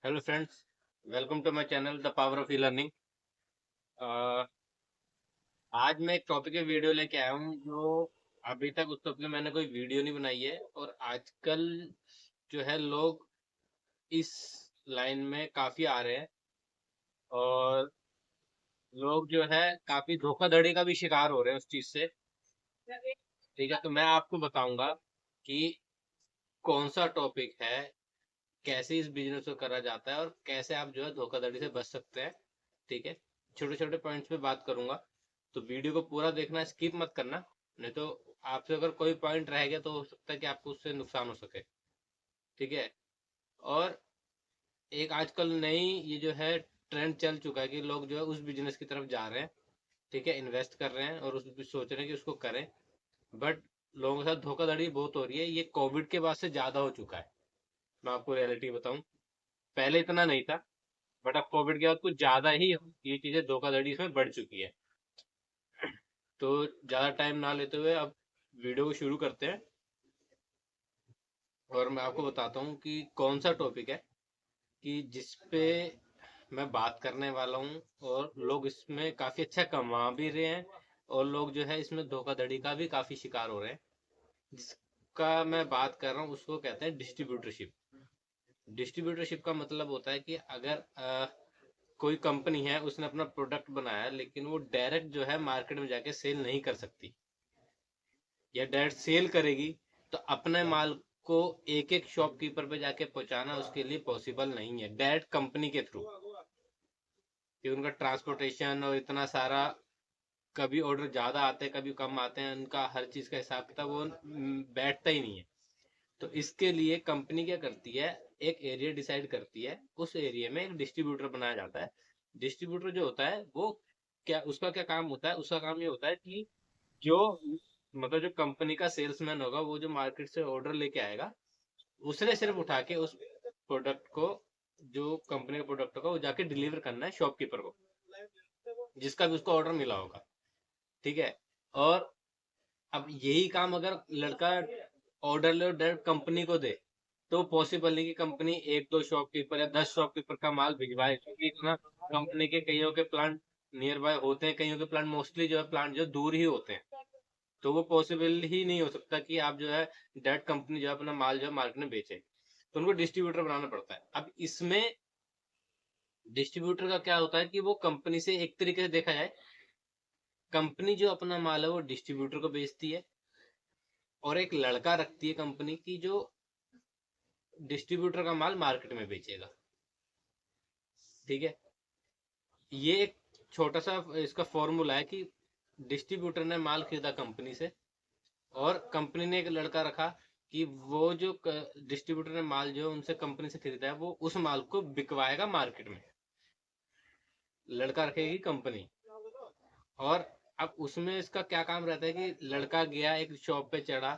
Hello friends, welcome to my channel the power of e learning. आज मैं एक topic पे वीडियो लेके आया हूँ जो अभी तक उस टॉपिक में मैंने कोई वीडियो नहीं बनाई है। और आजकल जो है लोग इस लाइन में काफी आ रहे हैं और लोग जो है काफी धोखाधड़ी का भी शिकार हो रहे हैं उस चीज से। ठीक है, तो मैं आपको बताऊंगा कि कौन सा टॉपिक है, कैसे इस बिजनेस को करा जाता है और कैसे आप जो है धोखाधड़ी से बच सकते हैं। ठीक है, छोटे छोटे पॉइंट्स पे बात करूंगा, तो वीडियो को पूरा देखना, स्किप मत करना। नहीं तो आपसे अगर कोई पॉइंट रह गया तो हो सकता है कि आपको उससे नुकसान हो सके। ठीक है। और एक आजकल नई ये जो है ट्रेंड चल चुका है कि लोग जो है उस बिजनेस की तरफ जा रहे हैं। ठीक है, इन्वेस्ट कर रहे हैं और उस सोच रहे हैं कि उसको करें। बट लोगों के साथ धोखाधड़ी बहुत हो रही है। ये कोविड के बाद से ज्यादा हो चुका है। मैं आपको रियलिटी बताऊं, पहले इतना नहीं था, बट अब कोविड के बाद कुछ ज्यादा ही ये चीजें धोखाधड़ी इसमें बढ़ चुकी है। तो ज्यादा टाइम ना लेते हुए अब वीडियो को शुरू करते हैं और मैं आपको बताता हूँ कि कौन सा टॉपिक है कि जिस पे मैं बात करने वाला हूँ और लोग इसमें काफी अच्छा कमा भी रहे हैं और लोग जो है इसमें धोखाधड़ी का भी काफी शिकार हो रहे हैं। जिसका मैं बात कर रहा हूँ उसको कहते हैं डिस्ट्रीब्यूटरशिप। डिस्ट्रीब्यूटरशिप का मतलब होता है कि अगर कोई कंपनी है, उसने अपना प्रोडक्ट बनाया लेकिन वो डायरेक्ट जो है मार्केट में जाके सेल नहीं कर सकती, या डायरेक्ट सेल करेगी तो अपने माल को एक एक शॉपकीपर पे जाके पहुंचाना उसके लिए पॉसिबल नहीं है डायरेक्ट कंपनी के थ्रू। कि उनका ट्रांसपोर्टेशन और इतना सारा, कभी ऑर्डर ज्यादा आते हैं कभी कम आते हैं, उनका हर चीज का हिसाब किताब वो बैठता ही नहीं है। तो इसके लिए कंपनी क्या करती है, एक एरिया डिसाइड करती है, उस एरिया में एक डिस्ट्रीब्यूटर बनाया जाता है। डिस्ट्रीब्यूटर जो होता है वो क्या, उसका क्या काम होता है, उसका काम ये होता है कि जो मतलब जो कंपनी का सेल्समैन होगा वो जो मार्केट से ऑर्डर लेके आएगा, उसने सिर्फ उठा के उस प्रोडक्ट को, जो कंपनी का प्रोडक्ट होगा वो जाके डिलीवर करना है शॉपकीपर को, जिसका भी उसको ऑर्डर मिला होगा। ठीक है। और अब यही काम अगर लड़का ऑर्डर ले और डायरेक्ट कंपनी को दे तो पॉसिबल नहीं कि कंपनी एक दो शॉपकीपर या 10 शॉपकीपर का माल भिजवाए, क्योंकि इतना कंपनी के कईयों के प्लांट नियर बाय होते हैं, कईयों के प्लांट मोस्टली जो है प्लांट जो दूर ही होते हैं। तो वो पॉसिबल ही नहीं हो सकता कि आप जो है डायरेक्ट कंपनी जो है अपना माल जो है मार्केट में बेचे। तो उनको डिस्ट्रीब्यूटर बनाना पड़ता है। अब इसमें डिस्ट्रीब्यूटर का क्या होता है कि वो कंपनी से एक तरीके से देखा जाए, कंपनी जो अपना माल है वो डिस्ट्रीब्यूटर को बेचती है और एक लड़का रखती है कंपनी की जो डिस्ट्रीब्यूटर का माल मार्केट में बेचेगा। ठीक है। ये एक छोटा सा इसका फॉर्मूला है कि डिस्ट्रीब्यूटर ने माल खरीदा कंपनी से और कंपनी ने एक लड़का रखा कि वो जो डिस्ट्रीब्यूटर ने माल जो उनसे कंपनी से खरीदा है वो उस माल को बिकवाएगा मार्केट में। लड़का रखेगी कंपनी। और अब उसमें इसका क्या काम रहता है कि लड़का गया एक शॉप पे चढ़ा,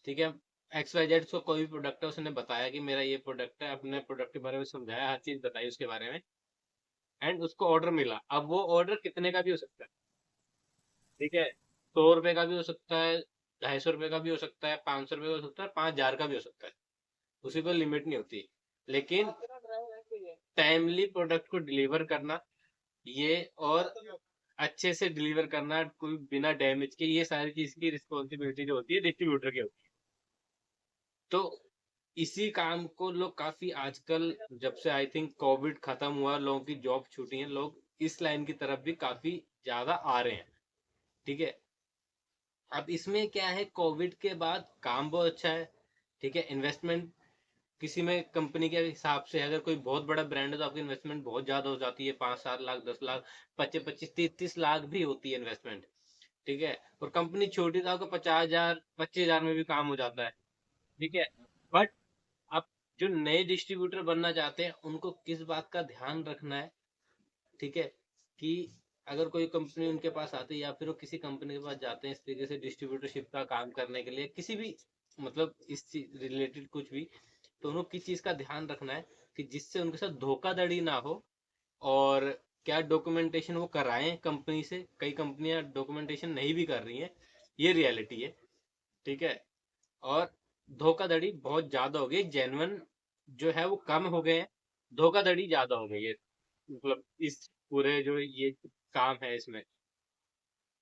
ठीक है, एक्स वाई जेड, उसको कोई भी प्रोडक्ट है, उसने बताया कि मेरा ये प्रोडक्ट है, अपने प्रोडक्ट के बारे में समझाया, हर चीज बताई उसके बारे में, एंड उसको ऑर्डर मिला। अब वो ऑर्डर कितने का भी हो सकता है। ठीक है, 100 रुपए का भी हो सकता है, 250 रुपए का भी हो सकता है, 500 रुपए का हो सकता है, 5,000 का भी हो सकता है। उसी पर लिमिट नहीं होती। लेकिन टाइमली प्रोडक्ट को डिलीवर करना, ये और अच्छे से डिलीवर करना, कोई बिना डैमेज के, ये सारी चीज की रिस्पॉन्सिबिलिटी जो होती है डिस्ट्रीब्यूटर की होती है। तो इसी काम को लोग काफी आजकल, जब से आई थिंक कोविड खत्म हुआ, लोगों की जॉब छूटी है, लोग इस लाइन की तरफ भी काफी ज्यादा आ रहे हैं। ठीक है। अब इसमें क्या है, कोविड के बाद काम बहुत अच्छा है। ठीक है, इन्वेस्टमेंट किसी में कंपनी के हिसाब से अगर कोई बहुत बड़ा ब्रांड है तो आपकी इन्वेस्टमेंट बहुत ज्यादा हो जाती है, 5-7 लाख, 10 लाख, 25-25, 30-30 लाख भी होती है इन्वेस्टमेंट। ठीक है। और कंपनी छोटी तो आपको 50,000, 25,000 में भी काम हो जाता है। ठीक है। बट अब जो नए डिस्ट्रीब्यूटर बनना चाहते हैं उनको किस बात का ध्यान रखना है। ठीक है, कि अगर कोई कंपनी उनके पास आती है या फिर वो किसी कंपनी के पास जाते हैं इस तरीके से डिस्ट्रीब्यूटरशिप का काम करने के लिए, किसी भी मतलब इस चीज रिलेटेड कुछ भी, तो उनको किस चीज का ध्यान रखना है कि जिससे उनके साथ धोखाधड़ी ना हो। और क्या डॉक्यूमेंटेशन वो कराएं कंपनी से, कई कंपनियां डॉक्यूमेंटेशन नहीं भी कर रही हैं, ये रियलिटी है। ठीक है। और धोखाधड़ी बहुत ज्यादा हो गई, जेन्युइन जो है वो कम हो गए हैं। धोखाधड़ी ज्यादा हो गई है, मतलब इस पूरे जो ये काम है इसमें।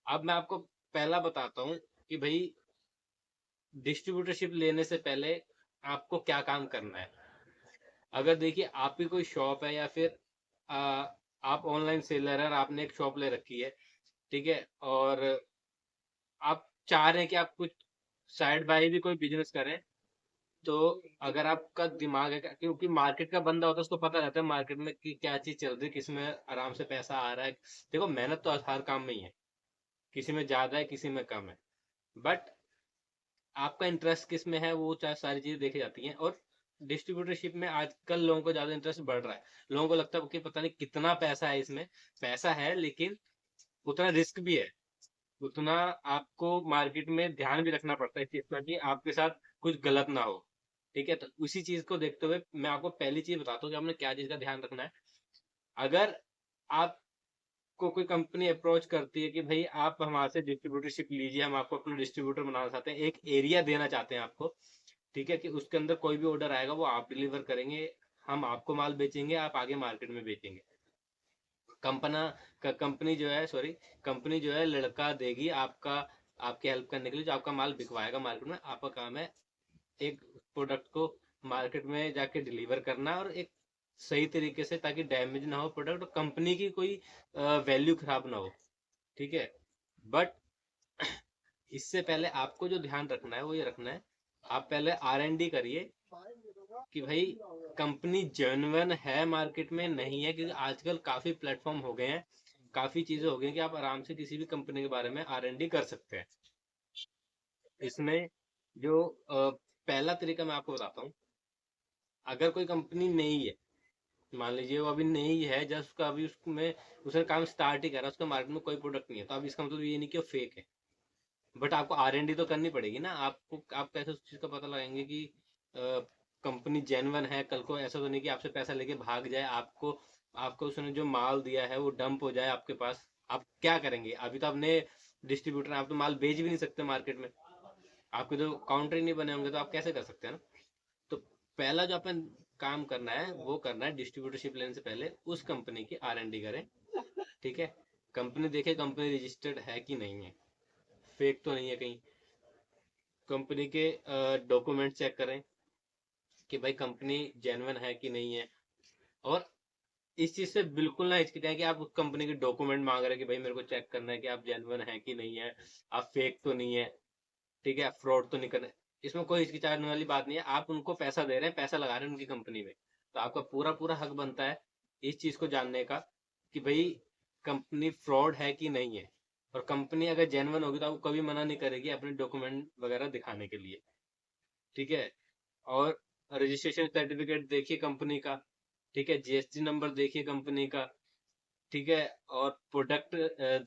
अब मैं आपको पहला बताता हूँ कि भाई डिस्ट्रीब्यूटरशिप लेने से पहले आपको क्या काम करना है। अगर देखिए आपकी कोई शॉप है या फिर आप ऑनलाइन सेलर है और आपने एक शॉप ले रखी है, ठीक है, और आप चाह रहे हैं कि आप कुछ साइड बाय भी कोई बिजनेस करें, तो अगर आपका दिमाग है, क्योंकि मार्केट का बंदा होता है उसको पता रहता है मार्केट में कि क्या चीज चल रही है, किस में आराम से पैसा आ रहा है। देखो मेहनत तो हर काम में ही है, किसी में ज्यादा है किसी में कम है, बट आपका इंटरेस्ट किस में है वो चाहे सारी चीजें देखी जाती हैं। और डिस्ट्रीब्यूटरशिप में आजकल लोगों को ज्यादा इंटरेस्ट बढ़ रहा है। लोगों को लगता है कि पता नहीं कितना पैसा है इसमें, पैसा है लेकिन उतना रिस्क भी है, उतना आपको मार्केट में ध्यान भी रखना पड़ता है इस चीज का कि आपके साथ कुछ गलत ना हो। ठीक है, तो उसी चीज को देखते हुए मैं आपको पहली चीज बताता हूँ कि आपने क्या चीज का ध्यान रखना है। अगर आपको कोई कंपनी अप्रोच करती है कि भाई आप हमारे से डिस्ट्रीब्यूटरशिप लीजिए, हम आपको अपना डिस्ट्रीब्यूटर बनाना चाहते हैं, एक एरिया देना चाहते हैं आपको, ठीक है, कि उसके अंदर कोई भी ऑर्डर आएगा वो आप डिलीवर करेंगे, हम आपको माल बेचेंगे, आप आगे मार्केट में बेचेंगे। कंपना कंपनी जो है, सॉरी, कंपनी जो है लड़का देगी आपका, आपकी हेल्प करने के लिए, जो आपका माल बिकवाएगा मार्केट में। आपका काम है एक प्रोडक्ट को मार्केट में जाके डिलीवर करना, और एक सही तरीके से, ताकि डैमेज ना हो प्रोडक्ट और कंपनी की कोई वैल्यू खराब ना हो। ठीक है, बट इससे पहले आपको जो ध्यान रखना है वो ये रखना है, आप पहले R&D करिए कि भाई कंपनी जेन्युइन है मार्केट में नहीं है, क्योंकि आजकल काफी प्लेटफॉर्म हो गए हैं, काफी चीजें हो गई हैं कि आप आराम से किसी भी कंपनी के बारे में R&D कर सकते हैं। इसमें जो पहला तरीका मैं आपको बताता हूँ। अगर कोई कंपनी नई है, मान लीजिए वो अभी नई है, जस्ट उसका अभी उसमें उसने काम स्टार्ट ही करा, उसका मार्केट में कोई प्रोडक्ट नहीं है, तो अब इसका मतलब ये नहीं कि वो फेक है, बट आपको R&D तो करनी पड़ेगी ना। आपको आप कैसे उस चीज का पता लगाएंगे कि कंपनी जेन्युइन है, कल को ऐसा तो नहीं कि आपसे पैसा लेके भाग जाए, आपको आपको उसने जो माल दिया है वो डंप हो जाए आपके पास, आप क्या करेंगे? अभी तो आपने डिस्ट्रीब्यूटर, आप तो माल बेच भी नहीं सकते मार्केट में, आपके तो काउंटर ही नहीं बने होंगे, तो आप कैसे कर सकते हैं ना। तो पहला जो अपन काम करना है वो करना है, डिस्ट्रीब्यूटरशिप लेने से पहले उस कंपनी की R&D करें। ठीक है, कंपनी देखे कंपनी रजिस्टर्ड है कि नहीं है, फेक तो नहीं है कहीं, कंपनी के डॉक्यूमेंट चेक करें कि भाई कंपनी जेन्युइन है कि नहीं है। और इस चीज से बिल्कुल ना हिचकिचाएं कि आप उस कंपनी के डॉक्यूमेंट मांग रहे हैं कि भाई मेरे को चेक करना है कि आप जेन्युइन है कि नहीं है, आप फेक तो नहीं है, ठीक है, फ्रॉड तो नहीं करना। इसमें कोई हिचकिचाने वाली बात नहीं है, आप उनको पैसा दे रहे हैं, पैसा लगा रहे हैं उनकी कंपनी में, तो आपका पूरा पूरा हक बनता है इस चीज को जानने का कि भाई कंपनी फ्रॉड है कि नहीं है। और कंपनी अगर जेन्युइन होगी तो आपको कभी मना नहीं करेगी अपने डॉक्यूमेंट वगैरह दिखाने के लिए। ठीक है, और रजिस्ट्रेशन सर्टिफिकेट देखिए कंपनी का, ठीक है, GST नंबर देखिए कंपनी का, ठीक है, और प्रोडक्ट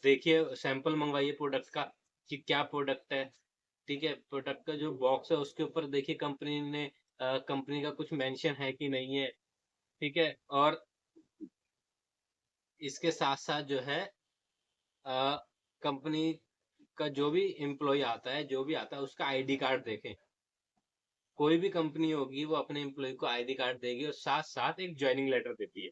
देखिए, सैंपल मंगवाइए प्रोडक्ट का कि क्या प्रोडक्ट है। ठीक है, प्रोडक्ट का जो बॉक्स है उसके ऊपर देखिए कंपनी ने कंपनी का कुछ मेंशन है कि नहीं है। ठीक है, और इसके साथ साथ जो है कंपनी का जो भी एम्प्लॉय आता है, जो भी आता है उसका ID कार्ड देखें। कोई भी कंपनी होगी वो अपने एम्प्लॉय को ID कार्ड देगी और साथ साथ एक ज्वाइनिंग लेटर देती है।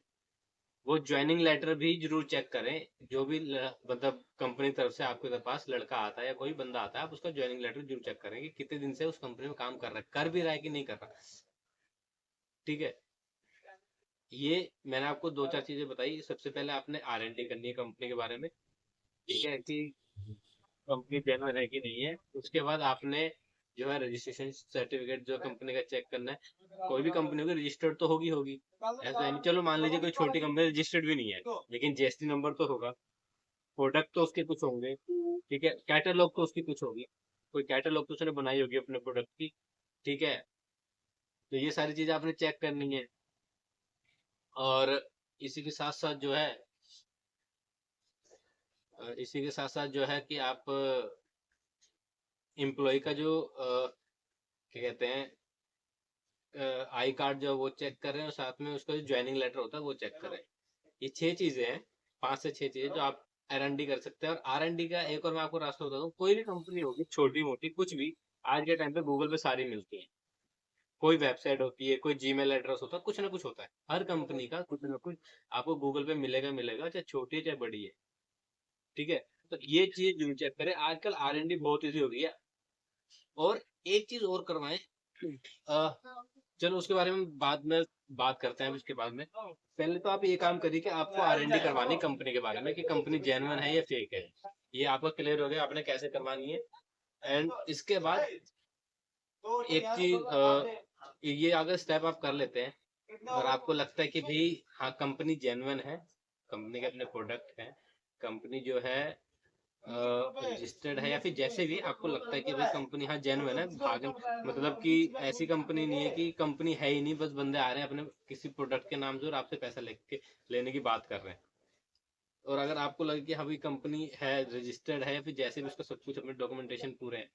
वो ज्वाइनिंग लेटर भी जरूर चेक करें। जो भी मतलब कंपनी तरफ से आपके पास लड़का आता है या कोई बंदा आता है, आप उसका ज्वाइनिंग लेटर जरूर चेक करें कि कितने दिन से उस कंपनी में काम कर रहा है, कर भी रहा है कि नहीं कर रहा। ठीक है, ये मैंने आपको दो चार चीजें बताई। सबसे पहले आपने R&D करनी है कंपनी के बारे में, ठीक है, कि कंपनी जेन्युइन है कि नहीं है। उसके बाद आपने जो है रजिस्ट्रेशन सर्टिफिकेट जो कंपनी का चेक करना है। कोई भी कंपनी होगी रजिस्टर्ड तो होगी होगी, ऐसा नहीं, चलो मान लीजिए कोई छोटी कंपनी रजिस्टर्ड भी नहीं है, लेकिन GST नंबर तो होगा, प्रोडक्ट तो उसके कुछ होंगे, ठीक है, कैटलॉग तो उसकी कुछ होगी, कोई कैटलॉग तो उसने बनाई होगी अपने प्रोडक्ट की। ठीक है, तो ये सारी चीजें आपने चेक करनी है। और इसी के साथ साथ जो है इसी के साथ साथ जो है कि आप एम्प्लॉय का जो क्या कहते हैं आई कार्ड जो वो चेक करें, और साथ में उसका जो ज्वाइनिंग लेटर होता है वो चेक करें। ये 6 चीजें हैं, 5 से 6 चीजें जो आप R&D कर सकते हैं। और R&D का एक और मैं आपको रास्ता बता दूं, कोई भी कंपनी होगी छोटी मोटी कुछ भी, आज के टाइम पे गूगल पे सारी मिलती है। कोई वेबसाइट होती है, कोई जीमेल एड्रेस होता है, कुछ ना कुछ होता है, हर कंपनी का कुछ ना कुछ आपको गूगल पे मिलेगा मिलेगा, चाहे छोटी है चाहे बड़ी है। ठीक है, तो ये चीज जरूर चेक करें। आजकल R&D बहुत ईजी हो गई है। और एक चीज और करवाएं, चलो उसके बारे में बाद में बात करते हैं उसके बाद में। पहले तो आप ये काम करिए कि आपको R&D करवानी कंपनी के बारे में, कि कंपनी जेन्युइन है या फेक है, ये आपको क्लियर हो गया आपने कैसे करवानी है। एंड इसके बाद एक चीज, ये अगर स्टेप आप कर लेते हैं और आपको लगता है कि भाई हाँ कंपनी जेन्युइन है, कंपनी के अपने प्रोडक्ट हैं, कंपनी जो है रजिस्टर्ड है, या फिर जैसे भी आपको लगता है कि भाई कंपनी हाँ जेन्युइन है, भाग मतलब कि ऐसी कंपनी नहीं है कि कंपनी है ही नहीं, बस बंदे आ रहे हैं अपने किसी प्रोडक्ट के नाम से और आपसे पैसा लेके लेने की बात कर रहे हैं। और अगर आपको लगे कि हाँ भाई कंपनी है रजिस्टर्ड है, या फिर जैसे भी उसका सब कुछ अपने डॉक्यूमेंटेशन पूरे हैं,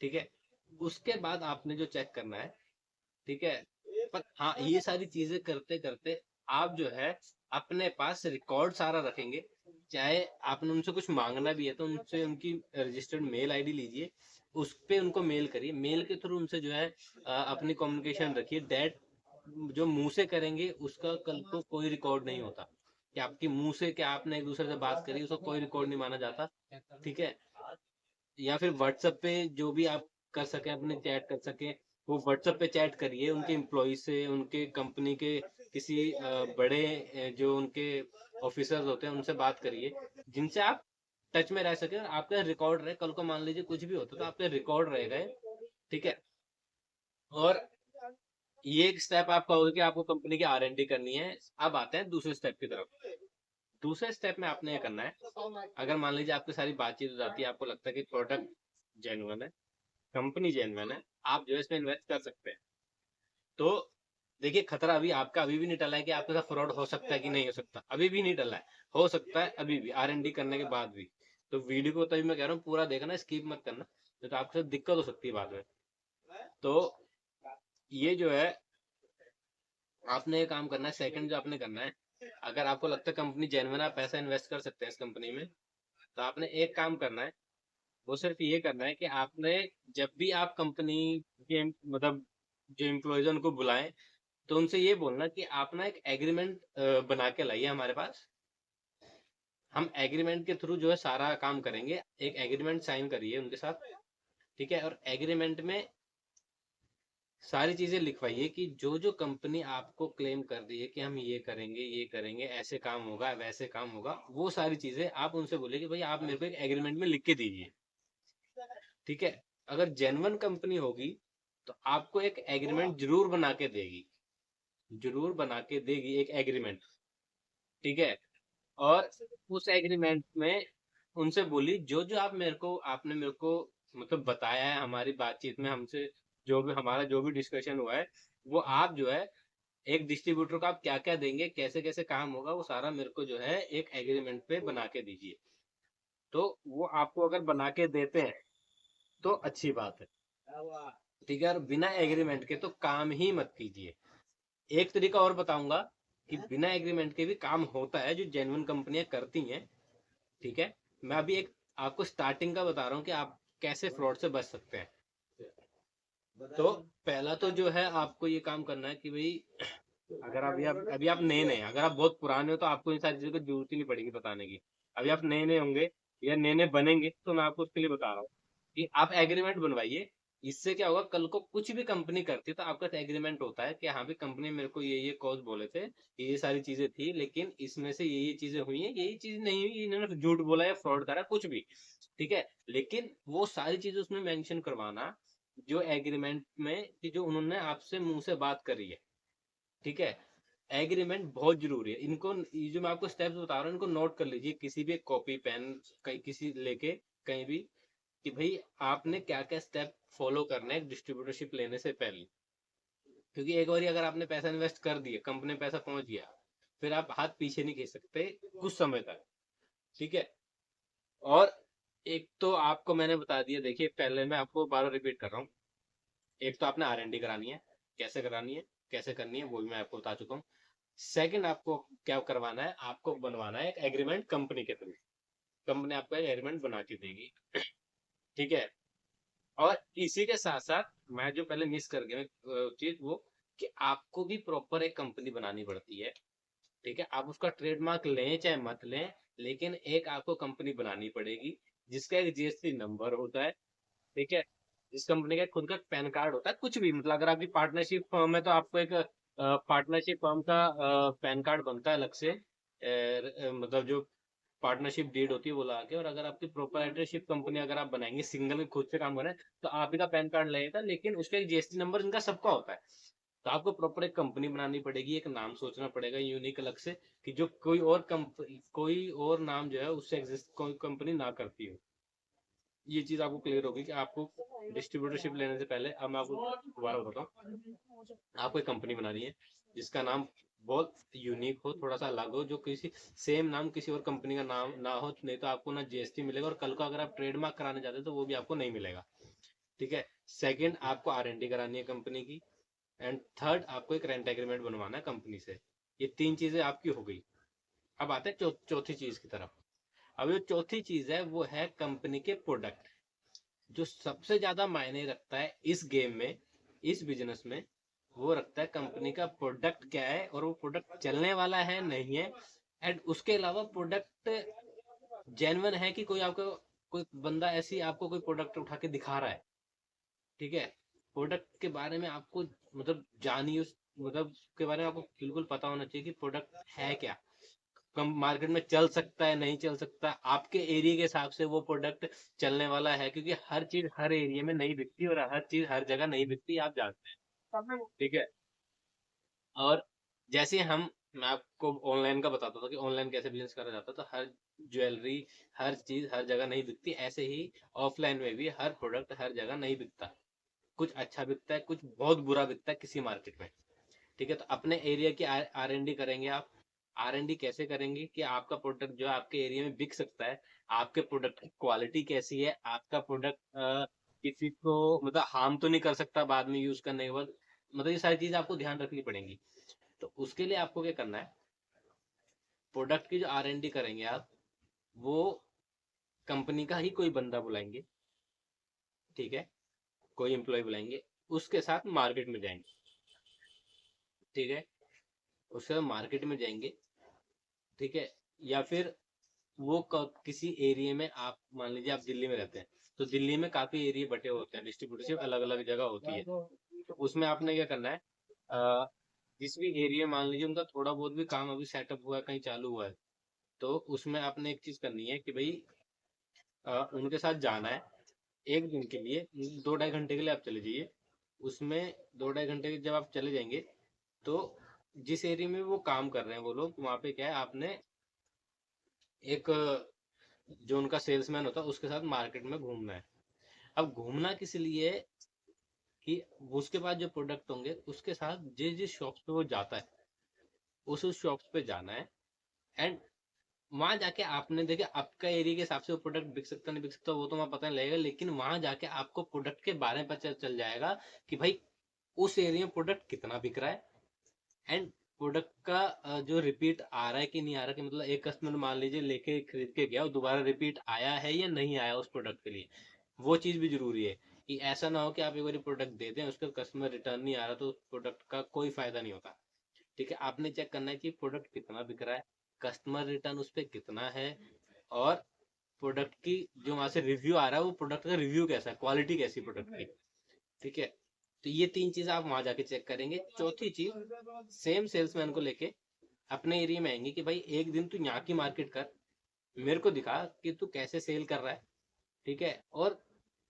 ठीक है, उसके बाद आपने जो चेक करना है, ठीक है। पर हाँ ये सारी चीजें करते करते आप जो है अपने पास रिकॉर्ड सारा रखेंगे। चाहे आपने उनसे कुछ मांगना भी है तो उनसे उनकी रजिस्टर्ड मेल आईडी लीजिए, उस पे उनको मेल करिए, मेल के थ्रू उनसे जो है अपनी कम्युनिकेशन रखिए। दैट जो मुंह से करेंगे उसका कल को कोई रिकॉर्ड नहीं होता, कि आपकी मुंह से क्या आपने एक दूसरे से बात करी उसका कोई रिकॉर्ड नहीं माना जाता। ठीक है, या फिर व्हाट्सएप पे जो भी आप कर सके अपने चैट कर सके, वो व्हाट्सएप पे चैट करिए उनके एम्प्लॉय से, उनके कंपनी के किसी बड़े जो उनके ऑफिसर्स होते हैं उनसे बात करिए, जिनसे आप टच में रह सके और आपका रिकॉर्ड रहे। कल को मान लीजिए कुछ भी होता तो आपके रिकॉर्ड रह गए। ठीक है, और ये एक स्टेप आपका होगा कि आपको कंपनी की R&D करनी है। अब आते हैं दूसरे स्टेप की तरफ। दूसरे स्टेप में आपने ये करना है, अगर मान लीजिए आपकी सारी बातचीत हो जाती है, आपको लगता है कि प्रोडक्ट जेन्युइन है, कंपनी जेन्युइन है, आप जो है इसमें इन्वेस्ट कर सकते हैं। तो देखिए खतरा अभी आपका अभी भी नहीं टला है कि आपके साथ फ्रॉड हो सकता है कि नहीं हो सकता, अभी भी नहीं टला है, हो सकता है अभी भी R&D करने के बाद भी। तो वीडियो को तभी मैं कह रहा हूँ पूरा देखना, स्किप मत करना, तो आपके साथ दिक्कत हो सकती है बाद में। तो ये जो है आपने ये काम करना है। सेकंड जो आपने करना है, अगर आपको लगता है कंपनी जेन्युइन आप पैसा इन्वेस्ट कर सकते हैं इस कंपनी में, तो आपने एक काम करना है, वो सिर्फ ये करना है कि आपने जब भी आप कंपनी के मतलब जो एम्प्लॉयज उनको बुलाएं, तो उनसे ये बोलना कि आप ना एक एग्रीमेंट बना के लाइए हमारे पास, हम एग्रीमेंट के थ्रू जो है सारा काम करेंगे। एक एग्रीमेंट साइन करिए उनके साथ, ठीक है, और एग्रीमेंट में सारी चीजें लिखवाइए कि जो जो कंपनी आपको क्लेम कर रही है कि हम ये करेंगे, ऐसे काम होगा वैसे काम होगा, वो सारी चीजें आप उनसे बोलिए कि भाई आप मेरे को एक एग्रीमेंट में लिख के दीजिए। ठीक है, अगर जेन्युइन कंपनी होगी तो आपको एक एग्रीमेंट जरूर बना के देगी, जरूर बना के देगी एक एग्रीमेंट। ठीक है, और उस एग्रीमेंट में उनसे बोली जो जो आपने मेरे को मतलब बताया है हमारी बातचीत में, हमसे जो भी हमारा जो भी डिस्कशन हुआ है, वो आप जो है एक डिस्ट्रीब्यूटर को आप क्या क्या देंगे, कैसे कैसे काम होगा, वो सारा मेरे को जो है एक एग्रीमेंट पे बना के दीजिए। तो वो आपको अगर बना के देते हैं तो अच्छी बात है। ठीक है, और बिना एग्रीमेंट के तो काम ही मत कीजिए। एक तरीका और बताऊंगा कि बिना एग्रीमेंट के भी काम होता है जो जेन्युइन कंपनियां करती हैं। ठीक है, मैं अभी एक आपको स्टार्टिंग का बता रहा हूँ कि आप कैसे फ्रॉड से बच सकते हैं। तो पहला तो जो है आपको ये काम करना है कि भाई अगर अभी आप नए नए हैं, अगर आप बहुत पुराने हो तो आपको इन सारी चीजों की जरूरत ही नहीं पड़ेगी बताने की। अभी आप नए नए होंगे या नए नए बनेंगे तो मैं आपको उसके लिए बता रहा हूँ कि आप एग्रीमेंट बनवाइए। इससे क्या होगा, कल को कुछ भी कंपनी करती है तो आपका एग्रीमेंट होता है कि हाँ भी कंपनी मेरे को ये कॉज बोले थे, ये सारी चीजें थी, लेकिन इसमें से ये चीजें हुई हैं, यही चीज नहीं हुई, इन्होंने झूठ बोला या फ्रॉड करा कुछ भी। ठीक है, लेकिन वो सारी चीजें उसमें मेंशन करवाना जो एग्रीमेंट में कि जो उन्होंने आपसे मुंह से बात करी है। ठीक है, एग्रीमेंट बहुत जरूरी है। इनको ये जो मैं आपको स्टेप्स बता रहा हूँ इनको नोट कर लीजिए किसी भी कॉपी पेन कहीं किसी लेके कहीं भी, कि भाई आपने क्या क्या स्टेप फॉलो करने हैं डिस्ट्रीब्यूटरशिप लेने से पहले। क्योंकि एक बार अगर आपने पैसा इन्वेस्ट कर दिया, कंपनी में पैसा पहुंच गया, फिर आप हाथ पीछे नहीं खींच सकते कुछ समय तक। ठीक है, और एक तो आपको मैंने बता दिया, देखिए पहले मैं आपको बार बार रिपीट कर रहा हूँ, एक तो आपने R&D करानी है, कैसे करानी है कैसे करनी है वो भी मैं आपको बता चुका हूँ। सेकंड आपको क्या करवाना है, आपको बनवाना है एक एग्रीमेंट कंपनी के थ्रू, कंपनी आपको एक एग्रीमेंट बना के देगी। ठीक है, और इसी के साथ साथ मैं जो पहले मिस कर गया चीज वो, कि आपको भी प्रॉपर एक कंपनी बनानी पड़ती है। ठीक है, आप उसका ट्रेडमार्क लें चाहे मत लें, लेकिन एक आपको कंपनी बनानी पड़ेगी जिसका एक जीएसटी नंबर होता है। ठीक है, जिस कंपनी का खुद का पैन कार्ड होता है, कुछ भी मतलब अगर आपकी पार्टनरशिप फर्म है तो आपको एक पार्टनरशिप फर्म का पैन कार्ड बनता है अलग से, मतलब जो पार्टनरशिप डीड होती है वो लगा के। और अगर आपकी प्रोप्राइटरशिप कंपनी अगर आप बनाएंगे, सिंगल खुद से काम करें, तो आप ही का पैन कार्ड लगेगा, लेकिन उसका एक जीएसटी नंबर इनका सबका होता है। तो आपको प्रॉपर एक कंपनी बनानी पड़ेगी, एक नाम सोचना पड़ेगा यूनिक अलग से, कि जो कोई और नाम जो है उससे एग्जिस्ट कोई कंपनी ना करती हो। ये चीज आपको क्लियर होगी कि आपको डिस्ट्रीब्यूटरशिप लेने से पहले, अब मैं आपको दोबारा बताता हूँ, आपको एक कंपनी बनानी है जिसका नाम बहुत यूनिक हो, थोड़ा सा अलग हो, जो किसी सेम नाम किसी और कंपनी का नाम ना हो, नहीं तो आपको ना जीएसटी मिलेगा, और कल को अगर आप ट्रेडमार्क कराने जाते हैं तो वो भी आपको नहीं मिलेगा। ठीक है, सेकंड आपको आर&डी करानी है कंपनी की, एंड थर्ड आपको एक रेंट एग्रीमेंट बनवाना है कंपनी से। ये तीन चीजें आपकी हो गई। अब आते हैं चौथी चीज की तरफ। अब जो चौथी चीज है वो है कंपनी के प्रोडक्ट। जो सबसे ज्यादा मायने रखता है इस गेम में, इस बिजनेस में, वो रखता है कंपनी का प्रोडक्ट क्या है, और वो प्रोडक्ट चलने वाला है नहीं है, एंड उसके अलावा प्रोडक्ट जेन्युइन है कि कोई आपको, कोई बंदा ऐसी आपको कोई प्रोडक्ट उठा के दिखा रहा है। ठीक है, प्रोडक्ट के बारे में आपको मतलब जानिए, उस मतलब के बारे में आपको बिल्कुल पता होना चाहिए कि प्रोडक्ट है क्या, कम मार्केट में चल सकता है नहीं चल सकता, आपके एरिया के हिसाब से वो प्रोडक्ट चलने वाला है, क्योंकि हर चीज हर एरिया में नहीं बिकती, और हर चीज हर जगह नहीं बिकती, आप जानते हैं। ठीक है, और जैसे हम, मैं आपको ऑनलाइन का बताता था कि ऑनलाइन कैसे बिजनेस करा जाता, तो हर ज्वेलरी, हर चीज हर जगह नहीं बिकती, ऐसे ही ऑफलाइन में भी हर प्रोडक्ट हर जगह नहीं बिकता। कुछ अच्छा बिकता है, कुछ बहुत बुरा बिकता है किसी मार्केट में। ठीक है, तो अपने एरिया की आर&डी करेंगे आप। आर&डी कैसे करेंगे कि आपका प्रोडक्ट जो है आपके एरिया में बिक सकता है, आपके प्रोडक्ट की क्वालिटी कैसी है, आपका प्रोडक्ट किसी को मतलब हार्म तो नहीं कर सकता बाद में यूज करने के बाद, मतलब ये सारी चीज आपको ध्यान रखनी पड़ेंगी। तो उसके लिए आपको क्या करना है, प्रोडक्ट की जो आर&डी करेंगे आप, वो कंपनी का ही कोई बंदा बुलाएंगे। ठीक है, कोई एम्प्लॉय बुलाएंगे, उसके साथ मार्केट में जाएंगे। ठीक है, उसके बाद मार्केट में जाएंगे। ठीक है, या फिर वो किसी एरिया में, आप मान लीजिए आप दिल्ली में रहते हैं, तो दिल्ली में काफी एरिया बटे होते हैं, डिस्ट्रीब्यूटरशिप अलग अलग जगह होती है। तो उसमें आपने क्या करना है, अ, जिस भी एरिया मान लीजिए उनका थोड़ा बहुत भी काम अभी सेटअप हुआ है, कहीं चालू हुआ है, तो उसमें आपने एक चीज करनी है कि भाई उनके साथ जाना है एक दिन के लिए, 2-2.5 घंटे के लिए आप चले जाइए। उसमें 2-2.5 घंटे जब आप चले जाएंगे, तो जिस एरिया में वो काम कर रहे हैं वो लोग, वहां पे क्या है, आपने एक जो उनका सेल्समैन होता है उसके साथ मार्केट में घूमना है। अब घूमना किस लिए है, कि उसके पास जो प्रोडक्ट होंगे उसके साथ जिस जिस शॉप्स पे वो जाता है, उस शॉप्स पे जाना है, एंड वहां जाके आपने देखिए आपका एरिया के हिसाब से वो प्रोडक्ट बिक सकता नहीं बिक सकता वो तो वहां पता नहीं लगेगा, लेकिन वहां जाके आपको प्रोडक्ट के बारे में पता चल जाएगा कि भाई उस एरिया में प्रोडक्ट कितना बिक रहा है, एंड प्रोडक्ट का जो रिपीट आ रहा है कि नहीं आ रहा, कि मतलब एक कस्टमर मान लीजिए लेके खरीद के गया और दोबारा रिपीट आया है या नहीं आया उस प्रोडक्ट के लिए, वो चीज भी जरूरी है। कि ऐसा ना हो कि आप एक बार प्रोडक्ट दे दें उसका कस्टमर रिटर्न नहीं आ रहा, तो उस प्रोडक्ट का कोई फायदा नहीं होता। ठीक है, आपने चेक करना है कि प्रोडक्ट कितना बिक रहा है, कस्टमर रिटर्न उस पर कितना है, और प्रोडक्ट की जो वहां से रिव्यू आ रहा है वो प्रोडक्ट का रिव्यू कैसा है, क्वालिटी कैसी प्रोडक्ट की। ठीक है, तो ये तीन चीज आप वहां जाके चेक करेंगे। चौथी चीज, सेम सेल्समैन को लेके अपने एरिया में आएंगे कि भाई एक दिन तू यहाँ की मार्केट कर, मेरे को दिखा कि तू कैसे सेल कर रहा है। ठीक है, और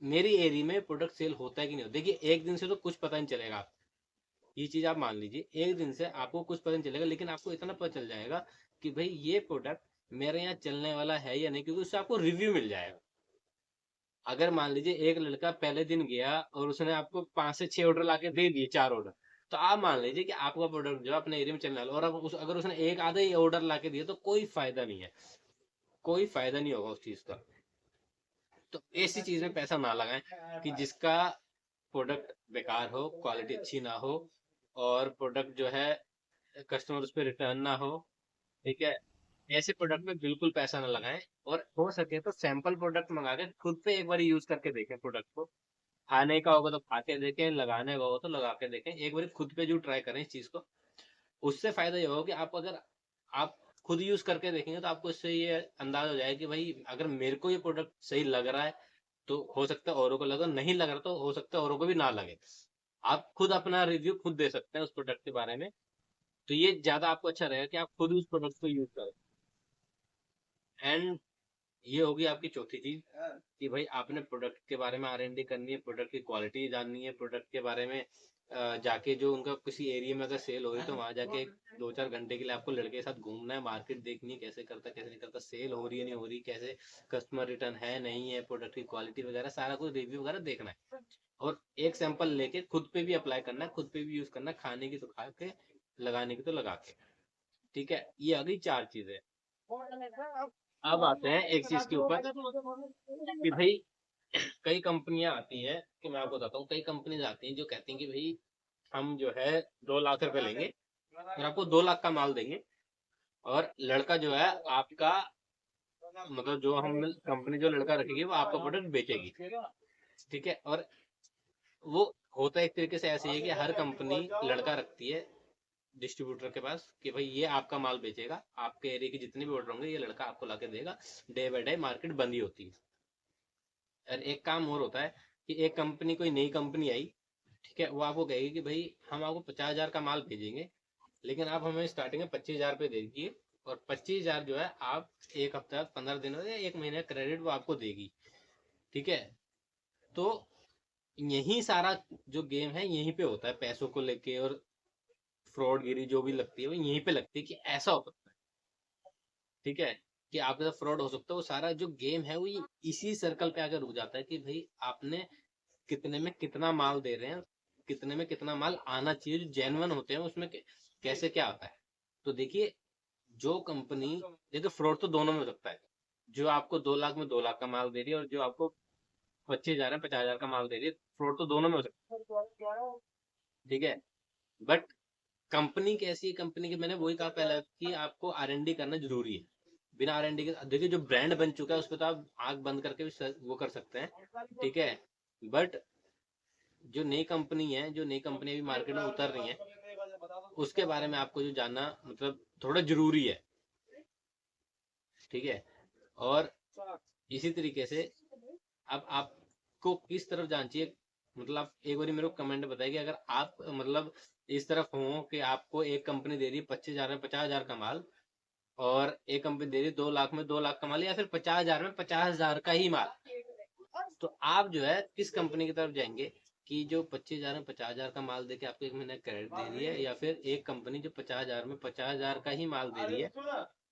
मेरी एरिया में प्रोडक्ट सेल होता है कि नहीं होता। देखिए एक दिन से तो कुछ पता नहीं चलेगा आप, ये चीज आप मान लीजिए, एक दिन से आपको कुछ पता नहीं चलेगा, लेकिन आपको इतना पता चल जाएगा कि भाई ये प्रोडक्ट मेरे यहाँ चलने वाला है या नहीं, क्योंकि उससे आपको रिव्यू मिल जाएगा। अगर मान लीजिए एक लड़का पहले दिन गया और उसने आपको 5 से 6 ऑर्डर लाके दे दिए, 4 ऑर्डर, तो आप मान लीजिए कि आपका प्रोडक्ट जो अपने एरिया में चलने वाला, और अब अगर उसने एक आधा ही ऑर्डर लाके दिया तो कोई फायदा नहीं है, कोई फायदा नहीं होगा उस चीज का। तो ऐसी चीज में पैसा ना लगाएं कि जिसका प्रोडक्ट बेकार हो, क्वालिटी अच्छी ना हो, और प्रोडक्ट जो है कस्टमर उस पर रिटर्न ना हो। ठीक है, ऐसे प्रोडक्ट में बिल्कुल पैसा ना लगाएं, और हो सके तो सैंपल प्रोडक्ट मंगा के खुद पे एक बार यूज करके देखें प्रोडक्ट को। खाने का होगा तो खा के देखें, लगाने का होगा तो लगा के देखें, एक बार खुद पे जो ट्राई करें इस चीज को। उससे फायदा ये होगा कि आप अगर आप खुद यूज करके देखेंगे तो आपको इससे ये अंदाज हो जाएगा कि भाई अगर मेरे को ये प्रोडक्ट सही लग रहा है तो हो सकता है औरों को लगे, नहीं लग रहा तो हो सकता है औरों को भी ना लगे। आप खुद अपना रिव्यू खुद दे सकते हैं उस प्रोडक्ट के बारे में। तो ये ज्यादा आपको अच्छा रहेगा कि आप खुद उस प्रोडक्ट को यूज करें। एंड ये होगी आपकी चौथी चीज कि भाई आपने प्रोडक्ट के बारे में R&D करनी है, प्रोडक्ट की क्वालिटी जाननी है, प्रोडक्ट के बारे में जाके जो उनका किसी एरिया में अगर सेल हो रही तो वहां जाके 2-4 घंटे के लिए आपको लड़के के साथ घूमना है, मार्केट देखनी है कैसे करता कैसे नहीं करता, सेल हो रही है नहीं हो रही, कैसे कस्टमर रिटर्न है नहीं है, प्रोडक्ट की क्वालिटी वगैरह सारा कुछ रिव्यू वगैरह देखना है। और एक सैंपल लेके खुद पे भी अप्लाई करना है, खुद पे भी यूज करना है, खाने की तो खा के, लगाने की तो लगा के। ठीक है, ये आ गई 4 चीजें। अब आते हैं एक चीज के ऊपर कि भाई कई कंपनियां आती है, कि मैं आपको बताता हूँ, कई कंपनीज आती हैं जो कहती हैं कि भाई हम जो है 2 लाख रुपए लेंगे और आपको 2 लाख का माल देंगे, और लड़का जो है आपका, मतलब जो हम कंपनी जो लड़का रखेगी वो आपका प्रोडक्ट बेचेगी। ठीक है, और वो होता एक तरीके से ऐसे ही है कि हर कंपनी लड़का रखती है डिस्ट्रीब्यूटर के पास कि भाई ये आपका माल बेचेगा, आपके एरिया के जितने भी ऑर्डर होंगे ये लड़का आपको लाके देगा। डे बाय डे मार्केट बंद ही होती है। और एक काम और होता है कि एक कंपनी, कोई नई कंपनी आई, ठीक है, वो आपको कहेगी कि भाई हम आपको 50,000 का माल भेजेंगे, लेकिन आप हमें स्टार्टिंग में 25,000 पे दे दीजिए, और 25,000 जो है आप एक हफ्ता 15 दिन या 1 महीने क्रेडिट वो आपको देगी। ठीक है, तो यही सारा जो गेम है यहीं पे होता है, पैसों को लेके और फ्रॉडगिरी जो भी लगती है वो यहीं पे लगती है कि ऐसा हो सकता है। ठीक है, कि आपके साथ फ्रॉड हो सकता है, वो सारा जो गेम है वो इसी सर्कल पे आकर रुक जाता है कि भाई आपने कितने में कितना माल दे रहे हैं, कितने में कितना माल आना चाहिए, जो जेन्युइन होते हैं उसमें कैसे क्या आता है। तो देखिए, जो कंपनी, देखिए फ्रॉड तो दोनों में हो सकता है, जो आपको 2 लाख में 2 लाख का माल दे रही है और जो आपको 25,000 50,000 का माल दे रही है, फ्रॉड तो दोनों में हो सकता है। ठीक है, बट कंपनी कैसी है, कंपनी के मैंने वही कहा पहले कि आपको R&D करना जरूरी है। बिना R&D के देखिए जो ब्रांड बन चुका है उस पर तो आप आंख बंद करके भी वो कर सकते हैं। ठीक है, बट जो नई कंपनी है, जो नई कंपनी अभी मार्केट में उतर रही है, उसके बारे में आपको जो जानना मतलब थोड़ा जरूरी है। ठीक है, और इसी तरीके से अब आपको किस तरफ जाना चाहिए, मतलब एक बार मेरे को कमेंट बताइए कि अगर आप मतलब इस तरफ हो कि आपको एक कंपनी दे रही है 25,000 में 50,000 का माल, और एक कंपनी दे रही है 2 लाख में 2 लाख का माल, या फिर 50,000 में 50,000 का ही माल, तो आप जो है किस कंपनी की तरफ जाएंगे कि जो 25,000 में 50,000 का माल देके आपको 1 महीने क्रेडिट दे रही है, या फिर एक कंपनी जो 50,000 में 50,000 का ही माल दे रही है,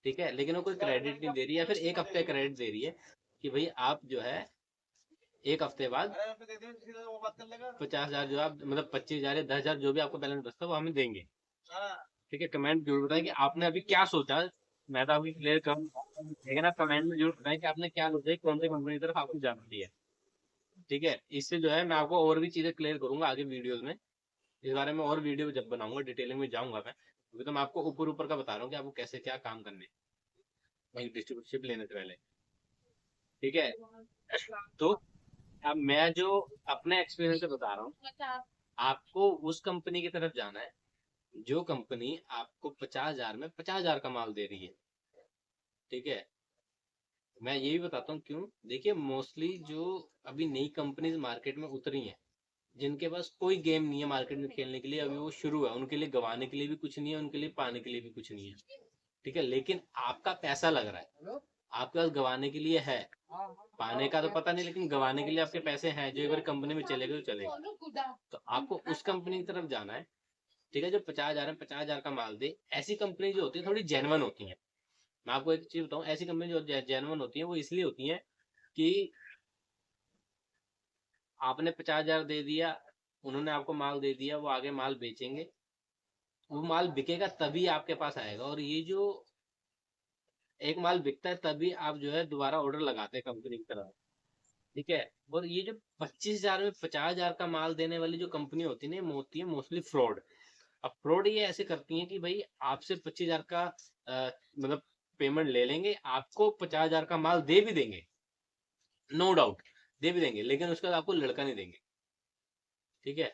ठीक है, लेकिन वो कोई क्रेडिट नहीं दे रही है, या फिर एक हफ्ते क्रेडिट दे रही है कि भाई आप जो है एक हफ्ते बाद 50,000 जो आप मतलब 25,000 या 10,000 जो भी आपको बैलेंस बचता है वो हमें देंगे। ठीक है, कमेंट जरूर बताएं कि आपने अभी क्या सोचा। मैं तो आपकी क्लियर कर, लेकिन आप कमेंट में जरूर बताएं कि आपने क्या सोचा है, कौन सी कंपनी की तरफ आपको जाना है। ठीक है, इससे जो है मैं आपको और भी चीजें क्लियर करूंगा आगे वीडियोस में, इस बारे में और वीडियो जब बनाऊंगा डिटेलिंग में जाऊंगा मैं, अभी तो मैं आपको ऊपर ऊपर का बता रहा हूँ कि आपको कैसे क्या काम करने हैं डिस्ट्रीब्यूटरशिप लेने से पहले। ठीक है, तो अब मैं जो अपने एक्सपीरियंस से बता रहा हूँ, आपको उस कंपनी की तरफ जाना है जो कंपनी आपको 50,000 में 50,000 का माल दे रही है। ठीक है, मैं ये भी बताता हूँ क्यों। देखिए मोस्टली जो अभी नई कंपनीज मार्केट में उतरी हैं, जिनके पास कोई गेम नहीं है मार्केट में खेलने के लिए, अभी वो शुरू है, उनके लिए गंवाने के लिए भी कुछ नहीं है, उनके लिए पाने के लिए भी कुछ नहीं है। ठीक है, लेकिन आपका पैसा लग रहा है, आपके पास गंवाने के लिए है, पाने का तो पता नहीं, लेकिन गंवाने के लिए आपके पैसे हैं, जो एक बार कंपनी में चलेगा तो चलेगा। तो आपको उस कंपनी की तरफ जाना है, ठीक है, जो 50,000 में 50,000 का माल दे। ऐसी कंपनी जो होती है थोड़ी जेन्युइन होती है। मैं आपको एक चीज बताऊं, ऐसी कंपनी जो जेन्युइन होती है वो इसलिए होती है कि आपने 50,000 दे दिया, उन्होंने आपको माल दे दिया, वो आगे माल बेचेंगे, वो माल बिकेगा तभी आपके पास आएगा, और ये जो एक माल बिकता है तभी आप जो है दोबारा ऑर्डर लगाते हैं कंपनी की तरफ। ठीक है, और ये जो 25,000 में 50,000 का माल देने वाली जो कंपनी होती है ना, ये होती है मोस्टली फ्रॉड। अब फ्रॉड ये ऐसे करती हैं कि भाई आपसे 25,000 का मतलब पेमेंट ले लेंगे, आपको 50,000 का माल दे भी देंगे, नो डाउट दे भी देंगे, लेकिन उसके बाद आपको लड़का नहीं देंगे। ठीक है,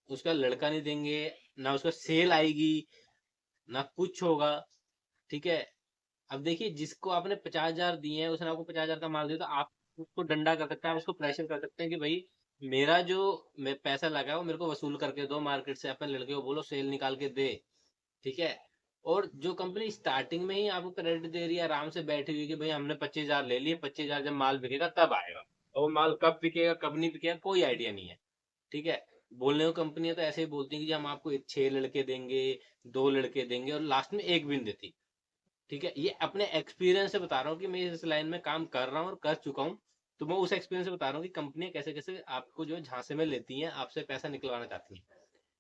उसका लड़का नहीं देंगे, ना उसका सेल आएगी, ना कुछ होगा। ठीक है, अब देखिए जिसको आपने 50,000 दिए हैं, उसने आपको 50,000 का माल दिया, तो आप उसको डंडा कर सकते हैं, आप उसको प्रेशर कर सकते हैं कि भाई मेरा जो मैं पैसा लगा है वो मेरे को वसूल करके दो, मार्केट से अपने लड़के को बोलो सेल निकाल के दे। ठीक है, और जो कंपनी स्टार्टिंग में ही आपको क्रेडिट दे रही है आराम से बैठी हुई कि भाई हमने 25,000 ले लिए, 25,000 जब माल बिकेगा तब आएगा, और वो माल कब बिकेगा कब नहीं बिकेगा कोई आइडिया नहीं है। ठीक है, बोलने को कंपनियां तो ऐसे ही बोलती हैं कि जी हम आपको 6 लड़के देंगे, 2 लड़के देंगे, और लास्ट में एक भी नहीं देती। ठीक है, ये अपने एक्सपीरियंस से बता रहा हूँ कि मैं इस लाइन में काम कर रहा हूँ और कर चुका हूँ। तो मैं उस एक्सपीरियंस से बता रहा हूँ कि कंपनियां कैसे कैसे आपको जो झांसे में लेती हैं, आपसे पैसा निकलवाना चाहती हैं।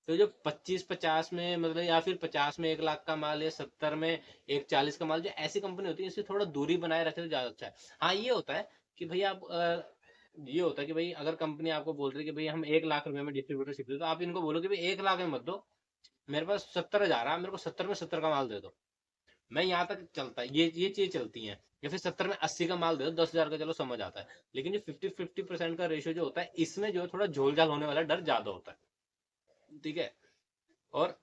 तो जो 25-50 में मतलब, या फिर 50 में 1 लाख का माल, या 70 में 140 का माल, जो ऐसी कंपनी होती है इससे थोड़ा दूरी बनाए रखे तो ज्यादा अच्छा है। हाँ ये होता है कि भाई आप ये होता है कि भाई अगर कंपनी आपको बोल रही है कि भाई हम 1 लाख रुपए में डिस्ट्रीब्यूटरशिप दे, तो आप इनको बोलो कि भाई 1 लाख में मत दो, मेरे पास 70,000 है, मेरे को 70 में 70 का माल दे दो। मैं यहाँ तक चलता है, ये चीज चलती है। या फिर 70 में 80 का माल दे दो, 10,000 का, चलो समझ आता है। लेकिन जो 50-50% का रेशियो जो होता है, इसमें जो है थोड़ा झोल झाल होने वाला डर ज्यादा होता है। ठीक है, और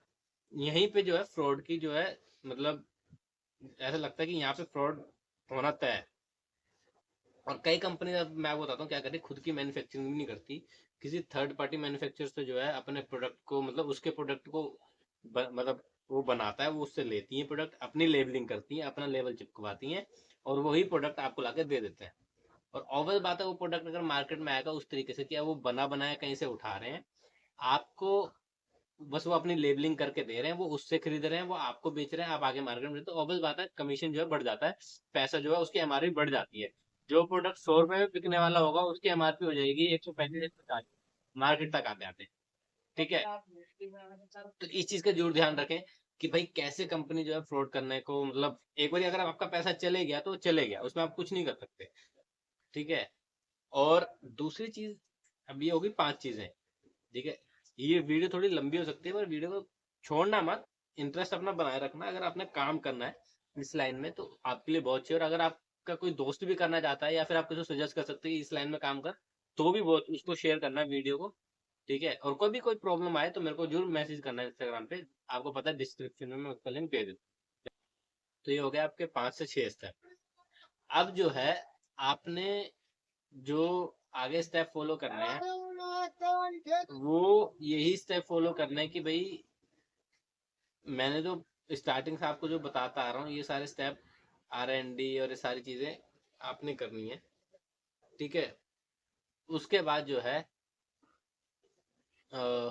यहीं पे जो है फ्रॉड की जो है, मतलब ऐसा लगता है कि यहाँ पे फ्रॉड होना तय है। और कई कंपनी, मैं आपको बताता हूँ क्या करती, खुद की मैन्युफैक्चरिंग भी नहीं करती, किसी थर्ड पार्टी मैन्युफैक्चरर से जो है अपने प्रोडक्ट को, मतलब उसके प्रोडक्ट को मतलब वो बनाता है, वो उससे लेती है प्रोडक्ट, अपनी लेबलिंग करती है, अपना लेबल चिपकवाती हैं, और वही प्रोडक्ट आपको लाके दे देते हैं। और ऑब्वियस बात है वो प्रोडक्ट अगर मार्केट में आएगा उस तरीके से, क्या वो बना बनाया कहीं से उठा रहे हैं आपको, बस वो अपनी लेबलिंग करके दे रहे हैं, वो उससे खरीद रहे हैं, वो आपको बेच रहे हैं, आप आगे मार्केट में, तो ऑब्वियस बात है कमीशन जो है बढ़ जाता है, पैसा जो है उसकी एमआरपी बढ़ जाती है। जो प्रोडक्ट 100 रुपए में बिकने वाला होगा उसकी एमआरपी हो जाएगी 135 140, मार्केट तक आते आते। ठीक है, तो इस चीज का जरूर ध्यान रखें कि भाई कैसे कंपनी जो है फ्रॉड करने को, मतलब एक बार अगर आपका पैसा चले गया तो चले गया, उसमें आप कुछ नहीं कर सकते। ठीक है, और दूसरी चीज, अब ये होगी 5 चीजें। ठीक है, ये वीडियो थोड़ी लंबी हो सकती है, पर वीडियो को छोड़ना मत, इंटरेस्ट अपना बनाए रखना। अगर आपने काम करना है इस लाइन में तो आपके लिए बहुत अच्छी, और अगर आपका कोई दोस्त भी करना चाहता है, या फिर आप किसी को सजेस्ट कर सकते हैं कि इस लाइन में काम कर, तो भी बहुत, उसको शेयर करना है वीडियो को। ठीक है, और कोई प्रॉब्लम आए तो मेरे को जरूर मैसेज करना है इंस्टाग्राम पे, आपको पता है डिस्क्रिप्शन में मैं उसका लिंक दे दूँ। तो ये हो गया आपके 5 से 6 स्टेप। अब जो है आपने जो आगे स्टेप फॉलो करना है, वो यही स्टेप फॉलो करना है कि भाई मैंने जो स्टार्टिंग से आपको जो बताता आ रहा हूँ, ये सारे स्टेप, R&D और ये सारी चीजें आपने करनी है। ठीक है, उसके बाद जो है आ,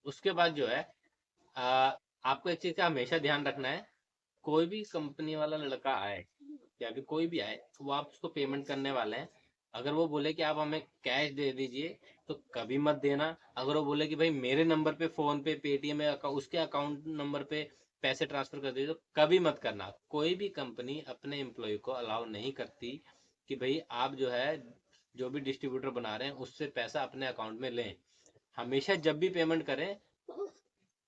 उसके बाद जो है आपको एक चीज का हमेशा ध्यान रखना है, कोई भी कंपनी वाला लड़का आए या फिर कोई भी आए, वो आप उसको पेमेंट करने वाले हैं, अगर वो बोले कि आप हमें कैश दे दीजिए तो कभी मत देना। अगर वो बोले कि भाई मेरे नंबर पे फोन पे पेटीएम है, उसके अकाउंट नंबर पे पैसे ट्रांसफर कर दीजिए, तो कभी मत करना। कोई भी कंपनी अपने एम्प्लॉय को अलाउ नहीं करती कि भाई आप जो है जो भी डिस्ट्रीब्यूटर बना रहे हैं उससे पैसा अपने अकाउंट में लें। हमेशा जब भी पेमेंट करें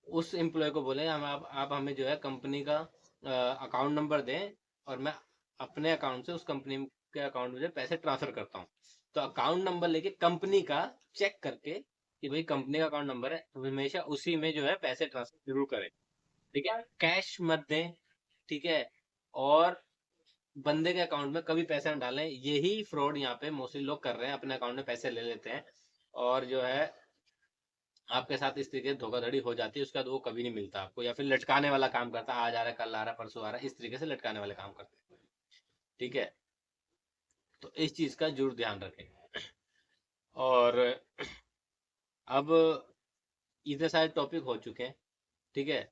उस एम्प्लॉय को बोले हम आप हमें जो है कंपनी का अकाउंट नंबर दें, और मैं अपने अकाउंट से उस कंपनी के अकाउंट में जो पैसे ट्रांसफर करता हूँ। तो अकाउंट नंबर लेके कंपनी का चेक करके कि भाई कंपनी का अकाउंट नंबर है, तो हमेशा उसी में जो है पैसे ट्रांसफर जरूर करें। ठीक है, कैश मत दें। ठीक है, और बंदे के अकाउंट में कभी पैसे न डालें, यही फ्रॉड यहाँ पे मोस्टली लोग कर रहे हैं, अपने अकाउंट में पैसे ले लेते हैं, और जो है आपके साथ इस तरीके से धोखाधड़ी हो जाती है, उसके बाद वो कभी नहीं मिलता आपको, या फिर लटकाने वाला काम करता है, आज आ रहा है कल आ रहा है परसों आ रहा है, इस तरीके से लटकाने वाले काम करते हैं। ठीक है, तो इस चीज का जरूर ध्यान रखें। और अब इतने सारे टॉपिक हो चुके हैं। ठीक है,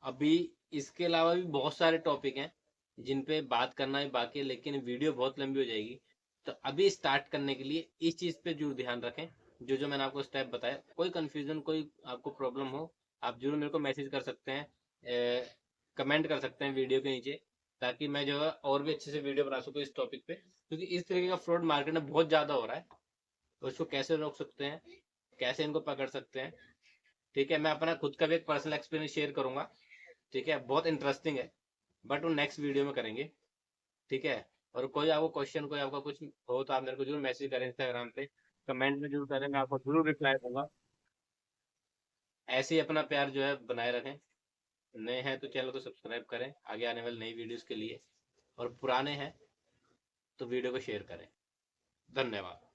अभी इसके अलावा भी बहुत सारे टॉपिक हैं जिन पे बात करना है बाकी है, लेकिन वीडियो बहुत लंबी हो जाएगी। तो अभी स्टार्ट करने के लिए इस चीज पे जरूर ध्यान रखें, जो जो मैंने आपको स्टेप बताया। कोई कंफ्यूजन, कोई आपको प्रॉब्लम हो, आप जरूर मेरे को मैसेज कर सकते हैं, कमेंट कर सकते हैं वीडियो के नीचे, ताकि मैं जो है और भी अच्छे से वीडियो बना सकूँ इस टॉपिक पे, क्योंकि इस तरीके का फ्रॉड मार्केट में बहुत ज्यादा हो रहा है। तो उसको कैसे रोक सकते हैं, कैसे इनको पकड़ सकते हैं, ठीक है, मैं अपना खुद का भी एक पर्सनल एक्सपीरियंस शेयर करूंगा। ठीक है, बहुत इंटरेस्टिंग है, बट वो नेक्स्ट वीडियो में करेंगे। ठीक है, और कोई आपको क्वेश्चन, कोई आपका कुछ हो तो आप मेरे को जरूर मैसेज करें इंस्टाग्राम पे, कमेंट में जरूर करें, मैं आपको जरूर रिप्लाई दूंगा। ऐसे ही अपना प्यार जो है बनाए रखें। नए हैं तो चैनल को सब्सक्राइब करें आगे आने वाली नई वीडियोस के लिए, और पुराने हैं तो वीडियो को शेयर करें। धन्यवाद।